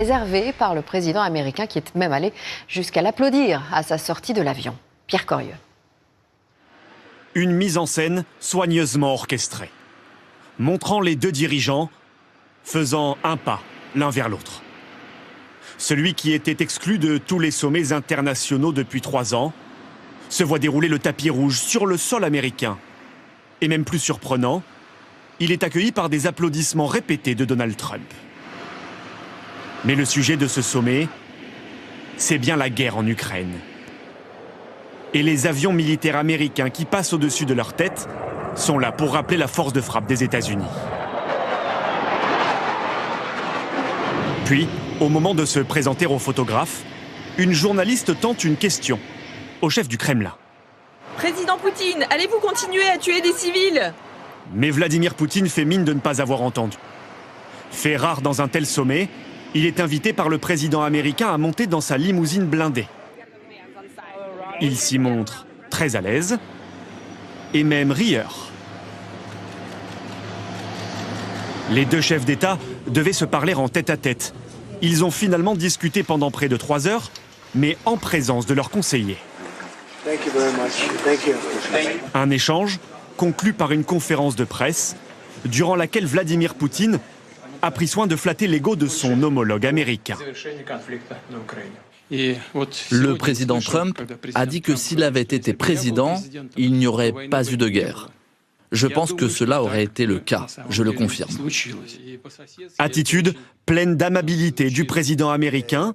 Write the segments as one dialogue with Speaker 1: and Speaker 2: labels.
Speaker 1: Réservé par le président américain qui est même allé jusqu'à l'applaudir à sa sortie de l'avion. Pierre Corieux.
Speaker 2: Une mise en scène soigneusement orchestrée, montrant les deux dirigeants faisant un pas l'un vers l'autre. Celui qui était exclu de tous les sommets internationaux depuis 3 ans se voit dérouler le tapis rouge sur le sol américain. Et même plus surprenant, il est accueilli par des applaudissements répétés de Donald Trump. Mais le sujet de ce sommet, c'est bien la guerre en Ukraine. Et les avions militaires américains qui passent au-dessus de leur tête sont là pour rappeler la force de frappe des États-Unis. Puis, au moment de se présenter aux photographes, une journaliste tente une question au chef du Kremlin.
Speaker 3: Président Poutine, allez-vous continuer à tuer des civils?
Speaker 2: Mais Vladimir Poutine fait mine de ne pas avoir entendu. Fait rare dans un tel sommet, il est invité par le président américain à monter dans sa limousine blindée. Il s'y montre très à l'aise et même rieur. Les deux chefs d'État devaient se parler en tête-à-tête. Ils ont finalement discuté pendant près de 3 heures, mais en présence de leurs conseillers. Un échange conclu par une conférence de presse, durant laquelle Vladimir Poutine a pris soin de flatter l'ego de son homologue américain.
Speaker 4: Le président Trump a dit que s'il avait été président, il n'y aurait pas eu de guerre. Je pense que cela aurait été le cas, je le confirme.
Speaker 2: Attitude pleine d'amabilité du président américain,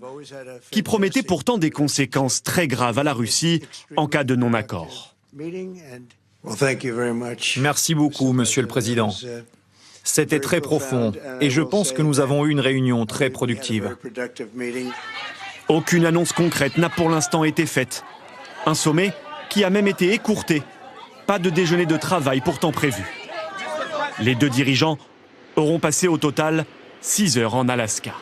Speaker 2: qui promettait pourtant des conséquences très graves à la Russie en cas de non-accord.
Speaker 5: Merci beaucoup, Monsieur le Président. C'était très profond et je pense que nous avons eu une réunion très productive.
Speaker 2: Aucune annonce concrète n'a pour l'instant été faite. Un sommet qui a même été écourté. Pas de déjeuner de travail pourtant prévu. Les deux dirigeants auront passé au total 6 heures en Alaska.